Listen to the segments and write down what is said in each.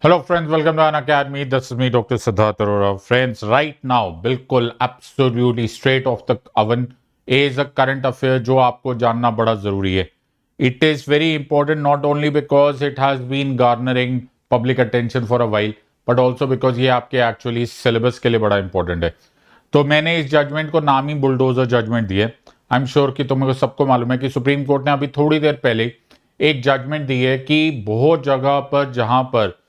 Hello friends, welcome to An Academy. This is me, Dr. Siddharth Arora. Friends, right now, बिल्कुल absolutely straight off the oven is a current affair जो आपको जानना बड़ा जरूरी है. It is very important not only because it has been garnering public attention for a while, but also because ये आपके actually syllabus के लिए बड़ा important है. तो मैंने इस जजमेंट को नाम ही बुलडोजर जजमेंट दिया. आई एम श्योर कि तुमको सबको मालूम है कि सुप्रीम कोर्ट ने अभी थोड़ी देर पहले एक जजमेंट दी है कि बहुत जगह पर जहां पर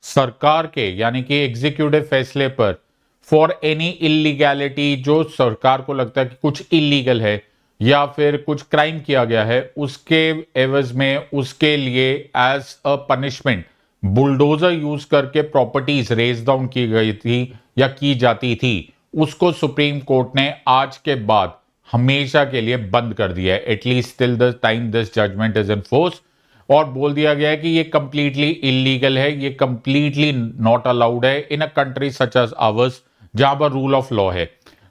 सरकार के यानी कि एग्जीक्यूटिव फैसले पर फॉर एनी इलीगैलिटी जो सरकार को लगता है कि कुछ इलीगल है या फिर कुछ क्राइम किया गया है उसके एवज में उसके लिए as a punishment bulldozer use करके प्रॉपर्टीज रेज डाउन की गई थी या की जाती थी उसको सुप्रीम कोर्ट ने आज के बाद हमेशा के लिए बंद कर दिया है at least till the time this judgment is in force और बोल दिया गया है कि ये कंप्लीटली इलीगल है ये कंप्लीटली नॉट अलाउड है in a country such as ours जहां पर रूल ऑफ लॉ है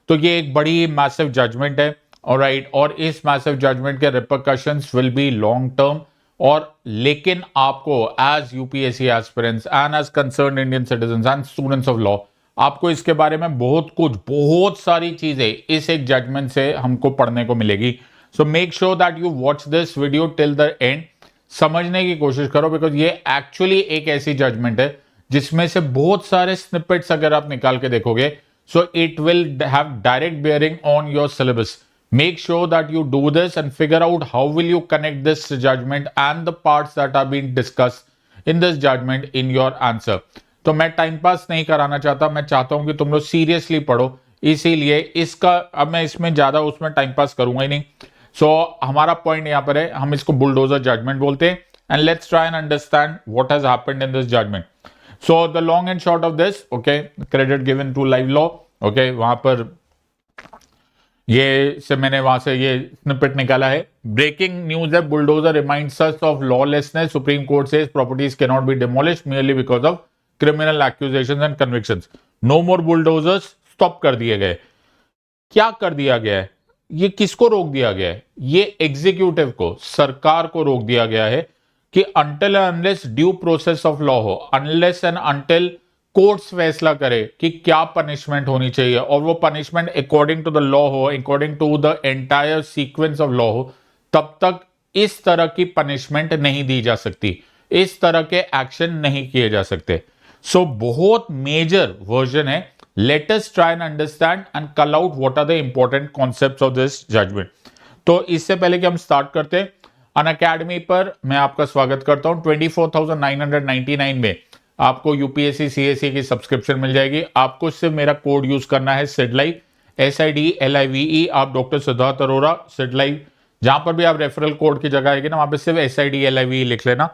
तो ये एक बड़ी मैसिव जजमेंट है ऑलराइट और इस मैसिव जजमेंट के repercussions will be long term और लेकिन आपको as UPSC aspirants and as concern Indian citizens and students of law आपको इसके बारे में बहुत सारी चीजें इस एक जजमेंट से हमको पढ़ने को मिलेगी so make sure that you watch this video till the end समझने की कोशिश करो बिकॉज ये एक्चुअली एक ऐसी जजमेंट है जिसमें से बहुत सारे स्निपेट्स अगर आप निकाल के देखोगे so it will have direct bearing on your syllabus make sure that you do this and figure out how will you connect this judgment and the parts that are being discussed in this judgment in your answer तो मैं time pass नहीं कराना चाहता मैं चाहता हूं कि तुम लोग सीरियसली पढ़ो इसीलिए इसका अब मैं इसमें ज्यादा उसमें टाइम पास करूंगा ही नहीं हमारा पॉइंट यहां पर है हम इसको बुलडोजर जजमेंट बोलते हैं and let's try and understand what has happened in this judgment so the long and short of this okay credit given to live law okay वहां पर ये से मैंने वहां से ये स्निपेट निकाला है ब्रेकिंग न्यूज है bulldozer reminds us of lawlessness Supreme Court says properties can not be demolished merely because of criminal accusations and convictions no more bulldozers stop कर दिए गए क्या कर दिया गया है ये किसको रोक दिया गया है ये एग्जीक्यूटिव को सरकार को रोक दिया गया है कि until unless due process of law हो अनलेस एंड अनटिल कोर्ट्स फैसला करे कि क्या पनिशमेंट होनी चाहिए और वो punishment according to the law हो according to the entire sequence of law हो तब तक इस तरह की पनिशमेंट नहीं दी जा सकती इस तरह के एक्शन नहीं किए जा सकते सो बहुत मेजर वर्जन है let us try and understand and call out what are the important concepts of this judgment तो इससे पहले कि हम स्टार्ट करते हैं अन अकेडमी पर मैं आपका स्वागत करता हूं 24,999 में आपको यूपीएससी सीएससी की सब्सक्रिप्शन मिल जाएगी आपको सिर्फ मेरा कोड यूज करना है सिडलाइव SIDLIVE आप डॉक्टर सिद्धार्थ अरोरा सिडलाइव जहां पर भी आप रेफरल कोड की जगह आएगी ना वहां पे सिर्फ SIDLIVE लिख लेना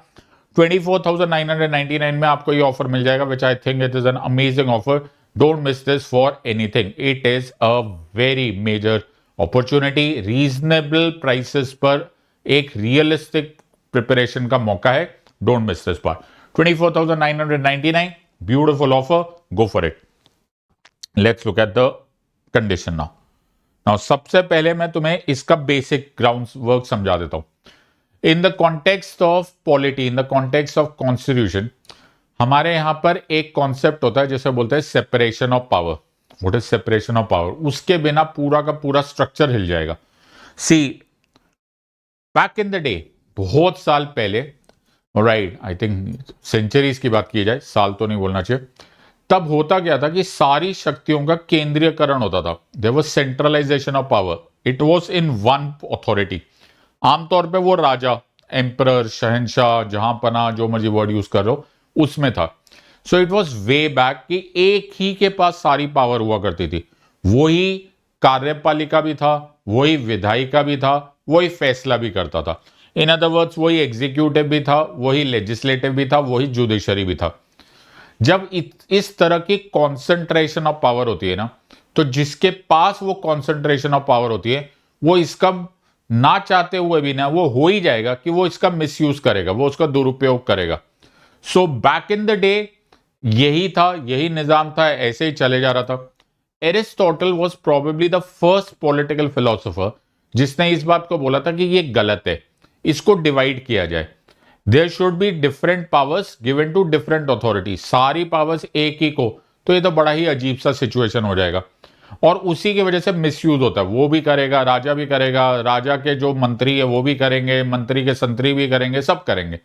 24,999 में आपको ये ऑफर मिल जाएगा which I think it is an amazing offer Don't miss this for anything. It is a very major opportunity. Reasonable prices पर एक realistic preparation का मौका है. Don't miss this part. 24,999. Beautiful offer. Go for it. Let's look at the condition now. Now सबसे पहले मैं तुम्हें इसका basic grounds work समझा देता हूं. In the context of polity, in the context of constitution, हमारे यहां पर एक कॉन्सेप्ट होता है जिसे बोलते हैं separation of power what is separation of power उसके बिना पूरा का पूरा स्ट्रक्चर हिल जाएगा सी बैक इन द डे बहुत साल पहले राइट आई थिंक सेंचुरीज की बात की जाए साल तो नहीं बोलना चाहिए तब होता क्या था कि सारी शक्तियों का केंद्रीयकरण होता था there was centralisation of power it was in one authority आमतौर पे वो राजा एम्परर शहंशाह जहांपना जो मर्जी वर्ड यूज कर लो उसमें था so it was way back कि एक ही के पास सारी पावर हुआ करती थी वही कार्यपालिका भी था वही विधायिका भी था वही फैसला भी करता था इन अदर वर्ड्स वही एग्जीक्यूटिव भी था वही लेजिस्लेटिव भी था वही जुडिशरी भी था जब इस तरह की कॉन्सेंट्रेशन ऑफ पावर होती है ना तो जिसके पास वो कॉन्सेंट्रेशन ऑफ पावर होती है वो इसका ना चाहते हुए भी ना वो हो ही जाएगा कि वो इसका मिसयूज करेगा वो उसका दुरुपयोग करेगा so back in the day यही था यही निजाम था ऐसे ही चले जा रहा था Aristotle was probably the first political philosopher जिसने इस बात को बोला था कि ये गलत है इसको डिवाइड किया जाए there should be different powers given to different authority, सारी पावर्स एक ही को, तो ये तो बड़ा ही अजीब सा सिचुएशन हो जाएगा और उसी की वजह से मिसयूज होता है। वो भी करेगा, राजा भी करेगा, राजा के जो मंत्री है वो भी करेंगे, मंत्री के संतरी भी करेंगे, सब करेंगे।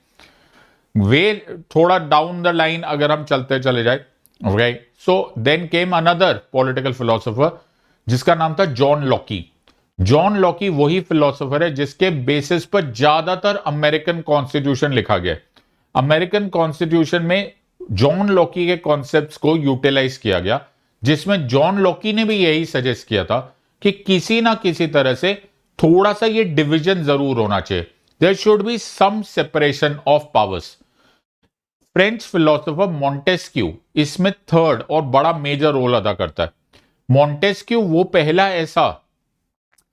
वे थोड़ा डाउन द लाइन अगर हम चलते चले जाए, okay, so then came another political philosopher जिसका नाम था जॉन लॉकी। जॉन लॉकी वही फिलोसोफर है जिसके बेसिस पर ज्यादातर अमेरिकन कॉन्स्टिट्यूशन लिखा गया। अमेरिकन कॉन्स्टिट्यूशन में जॉन लॉकी के कॉन्सेप्ट्स को यूटिलाइज किया गया, जिसमें जॉन लॉकी ने भी यही सजेस्ट किया था कि किसी ना किसी तरह से थोड़ा सा ये डिवीजन जरूर होना चाहिए, there should be some separation of powers. French philosopher Montesquieu इसमें थर्ड और बड़ा मेजर रोल अदा करता है। मॉन्टेस्क्यू वो पहला ऐसा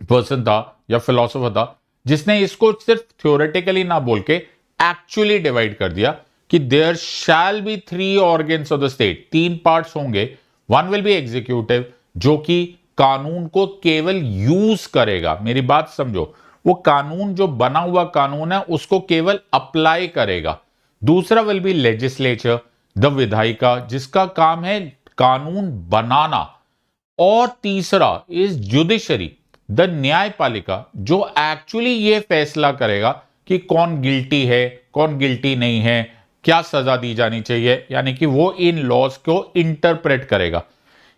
पर्सन था या फिलोसोफर था जिसने इसको सिर्फ थ्योरेटिकली ना बोल के एक्चुअली डिवाइड कर दिया कि there shall be 3 organs of the state, 3 parts होंगे। वन विल बी एग्जीक्यूटिव जो कि कानून को केवल यूज करेगा, मेरी बात समझो, वो कानून जो बना हुआ कानून है उसको केवल अप्लाई करेगा। दूसरा विल बी लेजिस्लेचर, द विधायिका, जिसका काम है कानून बनाना। और तीसरा इज जुडिशरी, द न्यायपालिका, जो एक्चुअली ये फैसला करेगा कि कौन गिल्टी है, कौन गिल्टी नहीं है, क्या सजा दी जानी चाहिए, यानी कि वो इन लॉज को इंटरप्रेट करेगा।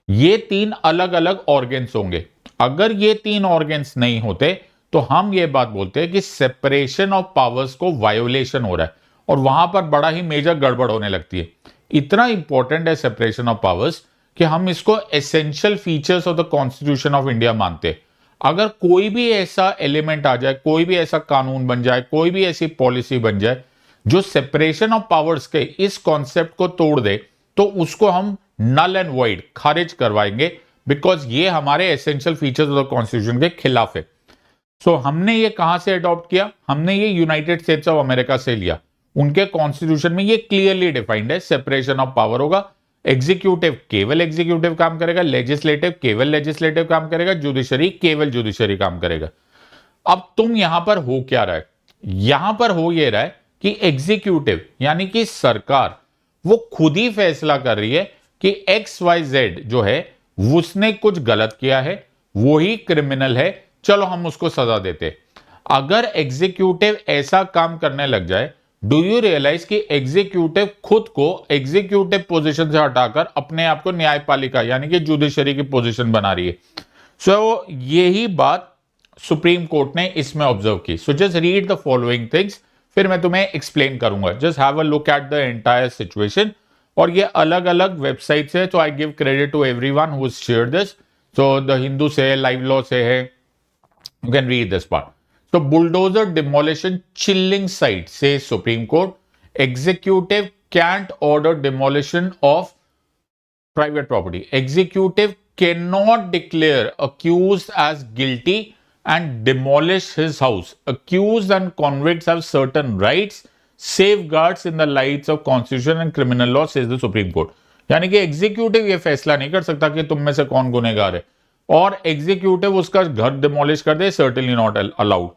ये 3 अलग अलग ऑर्गन्स होंगे। अगर ये 3 ऑर्गन्स नहीं होते तो हम ये बात बोलते हैं कि सेपरेशन ऑफ पावर्स को वायोलेशन हो रहा है और वहां पर बड़ा ही मेजर गड़बड़ होने लगती है। इतना इंपॉर्टेंट है सेपरेशन ऑफ पावर्स कि हम इसको essential features of the constitution of India मानते हैं। अगर कोई भी ऐसा एलिमेंट आ जाए, कोई भी ऐसा कानून बन जाए, कोई भी ऐसी पॉलिसी बन जाए जो सेपरेशन ऑफ पावर्स के इस कॉन्सेप्ट को तोड़ दे, तो उसको हम नल एंड वॉइड, खारिज करवाएंगे, बिकॉज ये हमारे essential features of the constitution के खिलाफ है। सो हमने ये कहां से अडॉप्ट किया? हमने ये यूनाइटेड स्टेट्स ऑफ अमेरिका से लिया। उनके कॉन्स्टिट्यूशन में ये क्लियरली डिफाइंड है, सेपरेशन ऑफ पावर होगा। एग्जीक्यूटिव केवल एग्जीक्यूटिव काम करेगा, लेजिस्लेटिव केवल लेजिस्लेटिव काम करेगा, जुडिशरी केवल जुडिशरी काम करेगा। अब तुम यहां पर हो क्या रहा है? यहां पर हो ये रहा है कि एग्जीक्यूटिव यानी कि सरकार वो खुद ही फैसला कर रही है कि XYZ जो है उसने कुछ गलत किया है, वो ही क्रिमिनल है, चलो हम उसको सजा देते। अगर एग्जीक्यूटिव ऐसा काम करने लग जाए, डू यू रियलाइज कि एग्जीक्यूटिव खुद को एग्जीक्यूटिव पोजीशन से हटाकर अपने आप को न्यायपालिका यानी कि जुडिशरी की पोजीशन बना रही है। सो यही बात सुप्रीम कोर्ट ने इसमें ऑब्जर्व की। So just read the following things, फिर मैं तुम्हें एक्सप्लेन करूंगा। Just have a look at the entire situation. और ये अलग अलग वेबसाइट है, तो I give credit to everyone who share this. So the Hindu से है, लाइव लॉ से है, you can read this part. So bulldozer demolition chilling site, says Supreme Court. Executive can't order demolition of private property. Executive cannot declare accused as guilty and demolish his house. Accused and convicts have certain rights, safeguards in the lights of constitution and criminal law, says the Supreme Court. यानी कि executive ये फैसला नहीं कर सकता कि तुम में से कौन गुनहगार है, और एग्जीक्यूटिव उसका घर डिमोलिश कर दे, सर्टेनली नॉट अलाउड।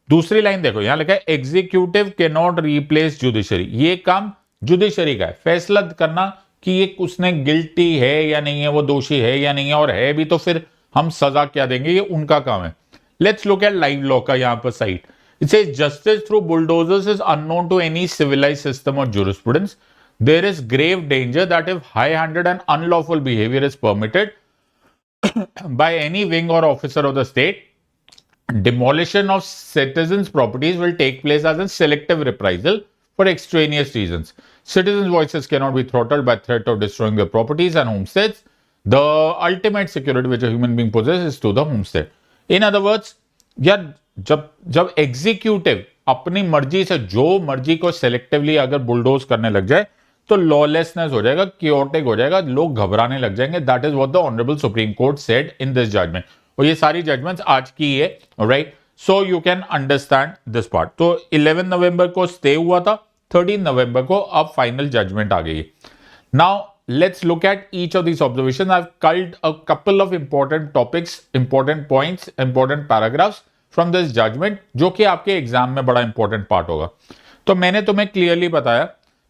दूसरी लाइन देखो, यहां लिखा है executive can not replace judiciary. ये काम जुडिशरी का है, फैसला करना कि ये उसने गिल्टी है या नहीं है, वो दोषी है या नहीं है, और है भी तो फिर हम सजा क्या देंगे, ये उनका काम है। Let's look at live law का यहां पर site. It says justice through bulldozers is unknown to any civilised system और jurisprudence. There is grave danger that if high-handed and unlawful behavior is permitted by any wing or officer of the state, demolition of citizens' properties will take place as a selective reprisal for extraneous reasons. Citizens' voices cannot be throttled by threat of destroying their properties and homesteads. The ultimate security which a human being possesses is to the homestead. In other words, यार जब executive अपनी मर्जी से जो मर्जी को selectively अगर bulldoze करने लग जाए तो लॉलेसनेस हो जाएगा, क्योटिक हो जाएगा, लोग घबराने लग जाएंगे। That is what the honourable Supreme Court said in this judgment. और ये सारी जजमेंट्स आज की है, right? So you can understand this part. तो 11 नवंबर को स्टे हुआ था, 13 नवंबर को अब फाइनल जजमेंट आ गई है। Now let's look at each of these observations. I've culled a couple of important topics, important points, important paragraphs from this judgment, जो कि आपके एग्जाम में बड़ा इंपॉर्टेंट पार्ट होगा। तो मैंने तुम्हें क्लियरली बताया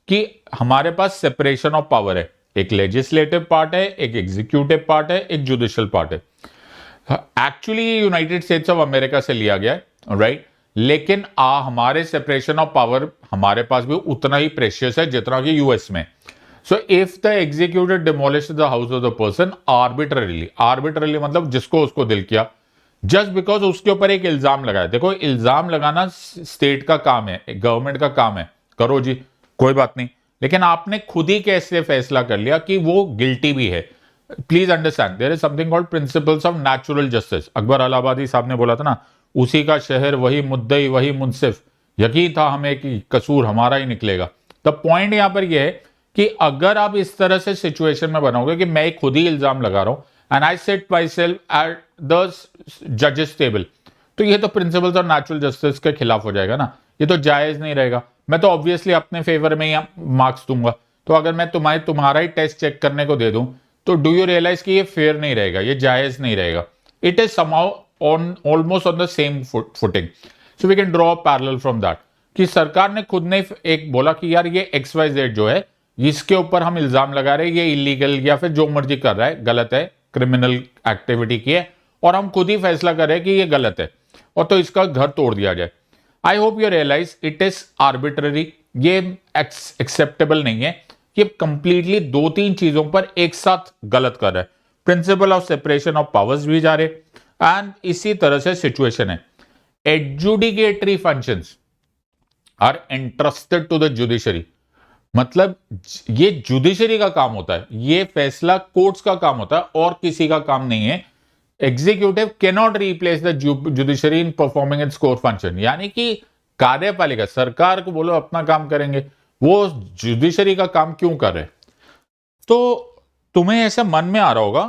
कि हमारे पास सेपरेशन ऑफ पावर है, एक लेजिस्लेटिव पार्ट है, एक एग्जीक्यूटिव पार्ट है, एक जुडिशियल पार्ट है। Actually United states of America से लिया गया है, राइट, लेकिन हमारे सेपरेशन ऑफ पावर हमारे पास भी उतना ही प्रेशियस है जितना कि यूएस में। So if the executive demolish the house of the person arbitrarily, arbitrarily मतलब जिसको उसको दिल किया, जस्ट बिकॉज उसके ऊपर एक इल्जाम लगाया। देखो, इल्जाम लगाना स्टेट का काम है, गवर्नमेंट का काम है, करो जी, कोई बात नहीं, लेकिन आपने खुद ही कैसे फैसला कर लिया कि वो गिल्टी भी है। Please understand, there is something called principles of natural justice. Akbar Allahabadi साहब ने बोला था ना, उसी का शहर वही मुद्दई वही मुंसिफ, यकीन था हमें कि कसूर हमारा ही निकलेगा। द पॉइंट यहां पर यह है कि अगर आप इस तरह से सिचुएशन में बनोगे कि मैं खुद ही इल्जाम लगा रहा हूं and I set my self at the जजेस टेबल, तो ये तो प्रिंसिपल्स ऑफ नेचुरल जस्टिस के खिलाफ हो जाएगा ना, ये तो जायज नहीं रहेगा। मैं तो ऑब्वियसली अपने फेवर में ही मार्क्स दूंगा। तो अगर मैं तुम्हारा ही टेस्ट चेक करने को दे दूं, तो डू यू रियलाइज कि ये फेयर नहीं रहेगा, ये जायज नहीं रहेगा। It is somehow on almost on the same footing. So we can draw a parallel from that कि सरकार ने खुद ने एक बोला कि यार ये XYZ जो है, इसके ऊपर हम इल्जाम लगा रहे हैं, ये इलीगल या फिर जो मर्जी कर रहा है, गलत है, क्रिमिनल एक्टिविटी की है, और हम खुद ही फैसला कर रहे हैं कि ये गलत है, और तो इसका घर तोड़ दिया जाए। I hope you realise it is arbitrary, ये एक्सेप्टेबल नहीं है, ये कंप्लीटली दो तीन चीजों पर एक साथ गलत कर रहा है। Principle of separation of powers भी जा रहे, एंड इसी तरह से सिचुएशन है। Adjudicatory functions are entrusted to the judiciary, मतलब ये जुडिशरी का काम होता है, ये फैसला कोर्ट्स का काम होता है और किसी का काम नहीं है। Executive can not replace the judiciary in performing its core function, यानी कि कार्यपालिका, सरकार को बोलो अपना काम करेंगे, वो जुडिशरी का काम क्यों कर रहे। तो तुम्हें ऐसा मन में आ रहा होगा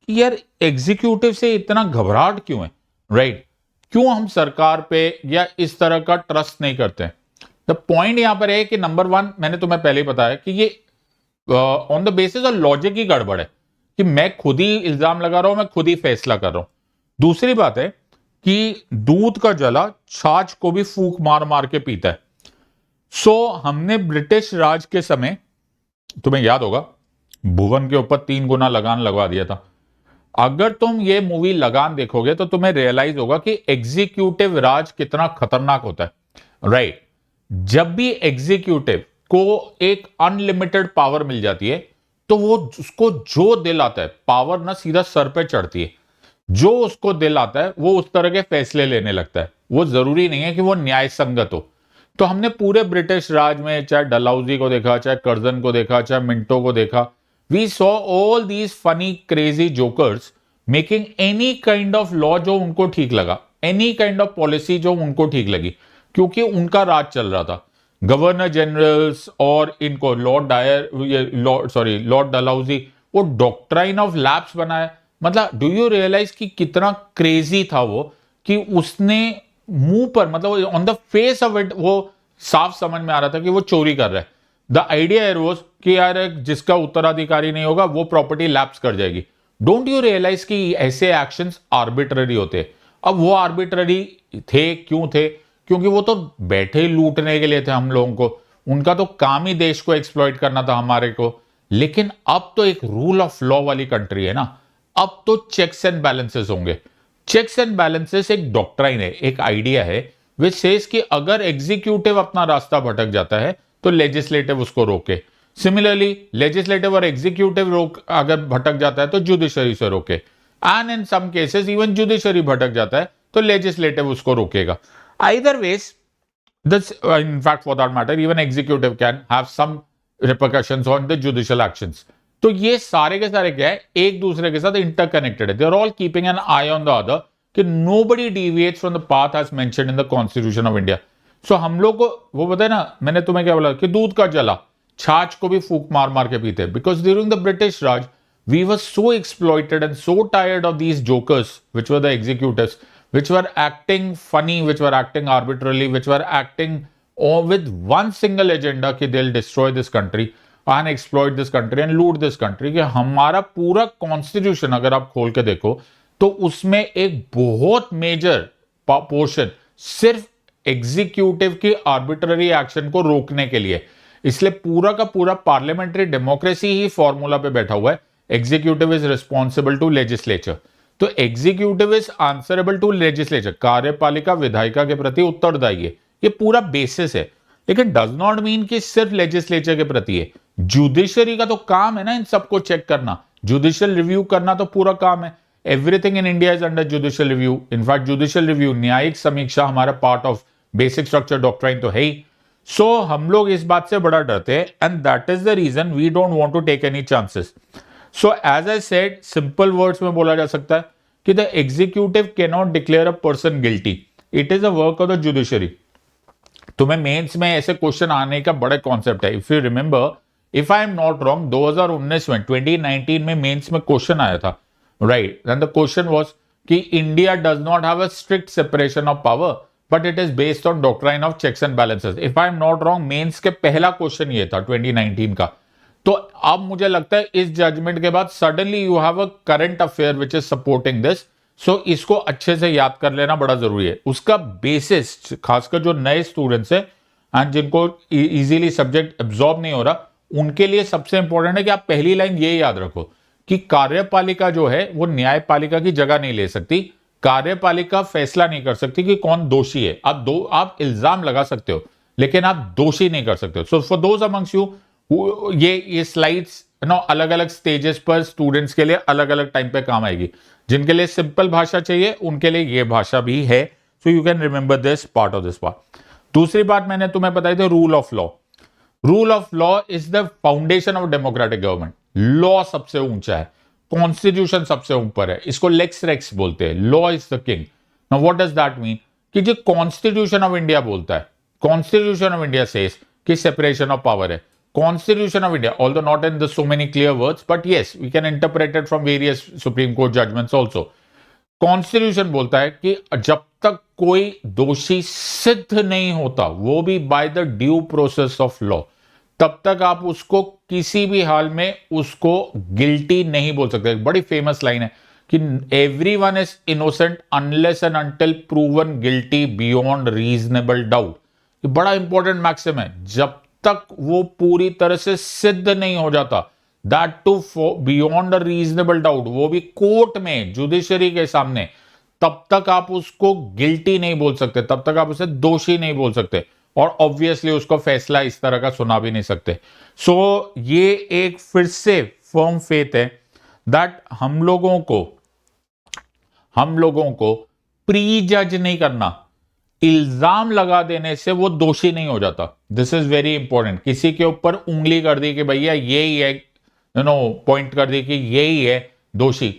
कि यार एग्जीक्यूटिव से इतना घबराहट क्यों है, राइट? क्यों हम सरकार पे या इस तरह का ट्रस्ट नहीं करते हैं? द पॉइंट यहां पर है कि नंबर वन, मैंने तुम्हें पहले ही बताया कि ये on the basis of logic ही गड़बड़ है कि मैं खुद ही इल्जाम लगा रहा हूं, मैं खुद ही फैसला कर रहा हूं। दूसरी बात है कि दूध का जला छाछ को भी फूंक मार मार के पीता है। सो हमने ब्रिटिश राज के समय, तुम्हें याद होगा, भुवन के ऊपर 3 गुना लगान लगवा दिया था। अगर तुम ये मूवी लगान देखोगे तो तुम्हें रियलाइज होगा कि एग्जीक्यूटिव राज कितना खतरनाक होता है, राइट? जब भी एग्जीक्यूटिव को एक अनलिमिटेड पावर मिल जाती है तो वो उसको जो दिल आता है, पावर ना सीधा सर पे चढ़ती है, जो उसको दिल आता है वो उस तरह के फैसले लेने लगता है। वो जरूरी नहीं है कि वो न्याय संगत हो। तो हमने पूरे ब्रिटिश राज में चाहे डलहौजी को देखा, चाहे कर्जन को देखा, चाहे मिंटो को देखा, we saw all these funny crazy jokers making any kind of law जो उनको ठीक लगा, एनी काइंड ऑफ पॉलिसी जो उनको ठीक लगी, क्योंकि उनका राज चल रहा था। गवर्नर जनरल्स और इनको लॉर्ड डलहौजी, वो डॉक्ट्राइन ऑफ लैप्स बनाया। मतलब डू यू रियलाइज कि कितना क्रेजी था वो, कि उसने मुंह पर, मतलब on the face of it वो साफ समझ में आ रहा था कि वो चोरी कर रहा है। द आइडिया है रोज कि यार जिसका उत्तराधिकारी नहीं होगा वो प्रॉपर्टी लैप्स कर जाएगी। डोंट यू रियलाइज कि ऐसे एक्शंस आर्बिट्ररी होते हैं। अब वो आर्बिट्ररी थे, क्यों थे? क्योंकि वो तो बैठे लूटने के लिए थे हम लोगों को, उनका तो काम ही देश को एक्सप्लॉइट करना था हमारे को। लेकिन अब तो एक रूल ऑफ लॉ वाली कंट्री है ना, अब तो चेक्स एंड बैलेंसेस होंगे। चेक्स एंड बैलेंसेस एक डॉक्ट्राइन है, एक आइडिया है विच सेज कि अगर एग्जीक्यूटिव अपना रास्ता भटक जाता है तो लेजिस्लेटिव उसको रोके। सिमिलरली लेजिस्लेटिव और एग्जीक्यूटिव रोक अगर भटक जाता है तो जुडिशरी से रोके, and in some cases even judiciary भटक जाता है तो लेजिस्लेटिव उसको रोकेगा। Either ways, this, in fact, for that matter, even executive can have some repercussions on the judicial actions. तो ये सारे के सारे क्या है, एक दूसरे के साथ इंटरकनेक्टेड है। They are all keeping an eye on the other कि nobody deviates from the path as mentioned in the Constitution of India. So हम लोग को वो पता है ना, मैंने तुम्हें क्या बोला कि दूध का जला छाछ को भी फूंक मार मार के पीते हैं। Because during the British Raj, we were so exploited and so tired of these jokers, which were the executives, which were acting funny, which were acting arbitrarily, which were acting with one single agenda कि they'll destroy this country and exploit this country and loot this country। कि हमारा पूरा constitution अगर आप खोल के देखो तो उसमें एक बहुत मेजर पोर्शन सिर्फ एग्जीक्यूटिव की आर्बिट्ररी एक्शन को रोकने के लिए। इसलिए पूरा का पूरा पार्लियामेंट्री डेमोक्रेसी ही फॉर्मूला पे बैठा हुआ है, executive is responsible to legislature. तो executive is answerable to legislature, कार्यपालिका विधायिका के प्रति उत्तरदायी है, ये पूरा बेसिस है। लेकिन डज नॉट मीन कि सिर्फ लेजिस्लेचर के प्रति है, जुडिशरी का तो काम है ना इन सबको चेक करना, जुडिशियल रिव्यू करना तो पूरा काम है। Everything in India is under judicial review. In fact judicial review, न्यायिक समीक्षा हमारा part of basic structure doctrine तो है ही। सो हम लोग इस बात से बड़ा डरते हैं, and that is the reason we don't want to take any chances. So as I said, simple words में बोला जा सकता है कि the executive can not declare a person guilty, it is a work of the judiciary. तुम्हें mains में ऐसे question आने का बड़ा कॉन्सेप्ट है। If you remember, if I am not wrong, 2019 में 2019 में मेंस में क्वेश्चन आया था, right, and the question was कि India does not have a strict separation of power but it is based on doctrine of checks and balances. If I am not wrong, mains के पहला question ये था 2019 का। तो अब मुझे लगता है इस जजमेंट के बाद suddenly you have a current affair which is supporting this. So इसको अच्छे से याद कर लेना बड़ा जरूरी है। उसका बेसिस, खासकर जो नए स्टूडेंट्स हैं एंड जिनको इजीली सब्जेक्ट एब्जॉर्ब नहीं हो रहा, उनके लिए सबसे इंपॉर्टेंट है कि आप पहली लाइन ये याद रखो कि कार्यपालिका जो है वो न्यायपालिका की जगह नहीं ले सकती। कार्यपालिका फैसला नहीं कर सकती कि कौन दोषी है। आप इल्जाम लगा सकते हो लेकिन आप दोषी नहीं कर सकते हो। So for those amongst you, ये स्लाइड्स अलग अलग स्टेजेस पर स्टूडेंट्स के लिए अलग अलग टाइम पे काम आएगी। जिनके लिए सिंपल भाषा चाहिए उनके लिए ये भाषा भी है। सो you can remember this part of this part. दूसरी बात मैंने तुम्हें बताई थी, rule of law. Rule of law is the foundation of democratic government. Law सबसे ऊंचा है, कॉन्स्टिट्यूशन सबसे ऊपर है, इसको लेक्स रेक्स बोलते हैं। Law is the king. Now what does that mean कि जो कॉन्स्टिट्यूशन ऑफ इंडिया बोलता है, कॉन्स्टिट्यूशन ऑफ इंडिया सेज कि सेपरेशन ऑफ पावर है। Constitution of India, although not in the so many clear words, but yes, we can interpret it from various Supreme Court judgments also. Constitution बोलता है कि जब तक कोई दोषी सिद्ध नहीं होता, वो भी by the due process of law, तब तक आप उसको किसी भी हाल में उसको गिल्टी नहीं बोल सकते। बड़ी फेमस लाइन है कि everyone is innocent unless and until proven guilty beyond reasonable doubt। ये बड़ा इंपॉर्टेंट मैक्सिम है। जब तक वो पूरी तरह से सिद्ध नहीं हो जाता, that too beyond a reasonable doubt, वो भी कोर्ट में, जुडिशरी के सामने, तब तक आप उसको गिल्टी नहीं बोल सकते, तब तक आप उसे दोषी नहीं बोल सकते, और ऑब्वियसली उसको फैसला इस तरह का सुना भी नहीं सकते। सो ये एक फिर से फर्म फेथ है दैट हम लोगों को प्री जज नहीं करना। इल्जाम लगा देने से वो दोषी नहीं हो जाता। This is very important. किसी के ऊपर उंगली कर दी कि भैया यही है, पॉइंट कर दी कि यही है दोषी,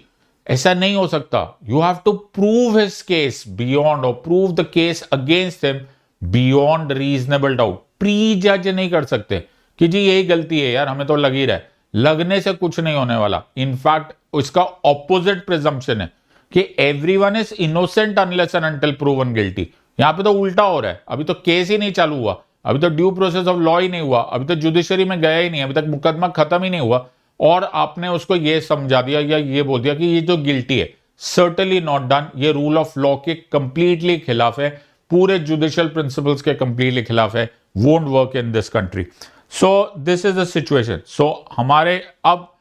ऐसा नहीं हो सकता। You have to prove his case beyond, और prove the case against him beyond reasonable doubt. Prejudge नहीं कर सकते कि जी यही गलती है यार, हमें तो लग ही रहा है। लगने से कुछ नहीं होने वाला। इनफैक्ट इसका ऑपोजिट प्रिजम्पशन है कि everyone is innocent unless and until proven guilty. यहां पे तो उल्टा हो रहा है। अभी तो केस ही नहीं चालू हुआ, अभी तो ड्यू प्रोसेस ऑफ लॉ ही नहीं हुआ, अभी तो जुडिशरी में गया ही नहीं, अभी तक मुकदमा खत्म ही नहीं हुआ, और आपने उसको ये समझा दिया या ये बोल दिया कि ये जो गिल्टी है। Certainly not done. ये रूल ऑफ लॉ के कंप्लीटली खिलाफ है, पूरे जुडिशियल प्रिंसिपल्स के कंप्लीटली खिलाफ है। Won't work in this country. So this is the situation. So हमारे अब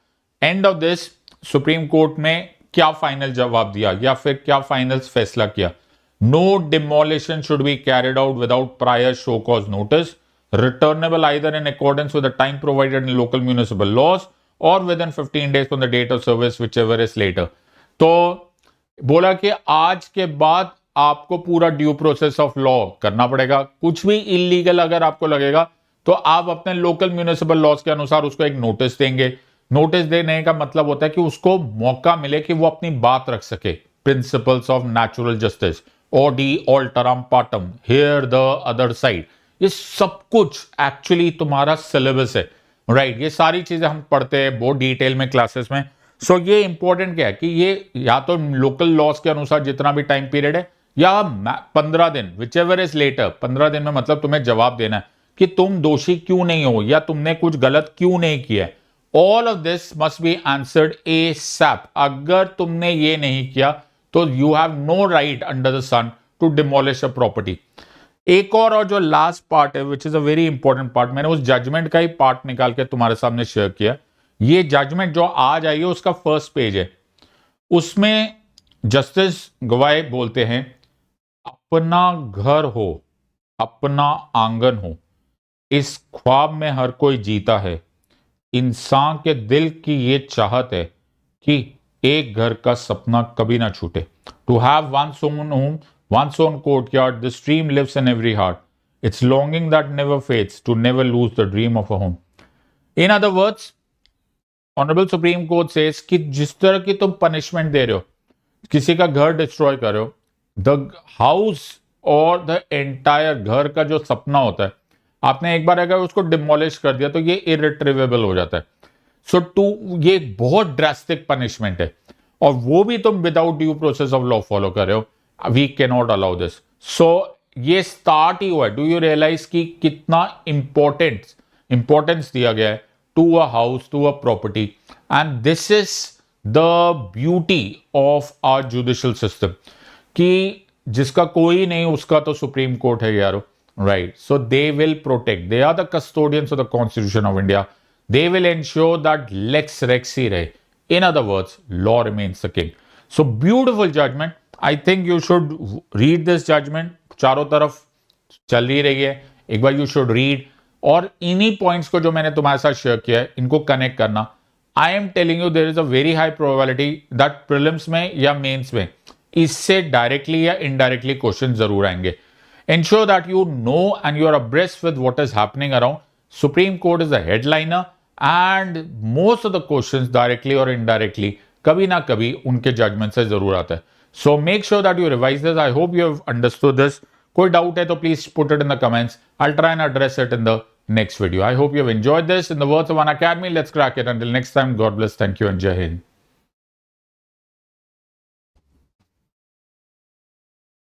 end of this, supreme court में क्या फाइनल जवाब दिया या फिर क्या फाइनल फैसला किया? No demolition should be carried out without prior show cause notice, returnable either in accordance with the time provided in local municipal laws or within 15 days from the date of service, whichever is later। तो बोला कि आज के बाद आपको पूरा due process of law करना पड़ेगा। कुछ भी इलीगल अगर आपको लगेगा तो आप अपने लोकल म्यूनिसिपल लॉज के अनुसार उसको एक नोटिस देंगे। नोटिस देने का मतलब होता है कि उसको मौका मिले कि वो अपनी बात रख सके। प्रिंसिपल्स ऑफ नेचुरल जस्टिस, ओडी ऑल्टरम पार्टम, हियर द अदर साइड, ये सब कुछ एक्चुअली तुम्हारा सिलेबस है, राइट। ये सारी चीजें हम पढ़ते हैं बहुत डिटेल में क्लासेस में। सो ये इंपॉर्टेंट क्या है कि ये या तो लोकल लॉज के अनुसार जितना भी टाइम पीरियड है, या 15 दिन, विच एवर इज लेटर। 15 दिन में मतलब तुम्हें जवाब देना है कि तुम दोषी क्यों नहीं हो या तुमने कुछ गलत क्यों नहीं किया। All of this must be answered ASAP। अगर तुमने ये नहीं किया तो you have no right under the sun to demolish a property. एक और जो लास्ट पार्ट है which is a very important part, मैंने उस जजमेंट का ही पार्ट निकाल के तुम्हारे सामने शेयर किया। ये जजमेंट जो आज आई है उसका फर्स्ट पेज है। उसमें जस्टिस गवाई बोलते हैं, अपना घर हो, अपना आंगन हो, इस ख्वाब में हर कोई जीता है। इंसान के दिल की ये चाहत है कि एक घर का सपना कभी ना छूटे। To have one's own home, one's own courtyard, this dream lives in every heart. It's longing that never fades to never lose the dream of a home. In other words, honourable Supreme Court says कि जिस तरह की तुम punishment दे रहे हो, किसी का घर डिस्ट्रॉय कर रहे हो, द हाउस और द एंटायर घर का जो सपना होता है, आपने एक बार अगर उसको डिमोलिश कर दिया तो ये इरिट्रीवेबल हो जाता है। सो ये बहुत ड्रास्टिक पनिशमेंट है, और वो भी तुम without due process of law follow कर रहे हो। We can not allow this. So ये स्टार्ट ही हुआ है। डू यू रियलाइज कि कितना इंपॉर्टेंस दिया गया है to a house, to a property. And this is the beauty of our judicial system, कि जिसका कोई नहीं उसका तो सुप्रीम कोर्ट है यारो, right. So they will protect, they are the custodians of the constitution of India. They will ensure that lex rex ही रहे. In other words, law remains the king. So beautiful judgment. I think you should read this judgment. चारों तरफ चल ही रही है, एक बार you should read, और इन्हीं पॉइंट्स को जो मैंने तुम्हारे साथ शेयर किया है इनको कनेक्ट करना। I am telling you there is a very high probability that prelims में या मेंस में इससे डायरेक्टली या इनडायरेक्टली क्वेश्चन जरूर आएंगे। Ensure that you know and you are abreast with what is happening around. Supreme Court is a headliner, and most of the questions directly or indirectly कभी ना कभी उनके जजमेंट से जरूर आता है। So make sure that you revise this. I hope you have understood this. कोई doubt है तो please put it in the comments. I'll try and address it in the next video. I hope you have enjoyed this. In the words of Unacademy, let's crack it. Until next time, God bless. Thank you and Jai Hind.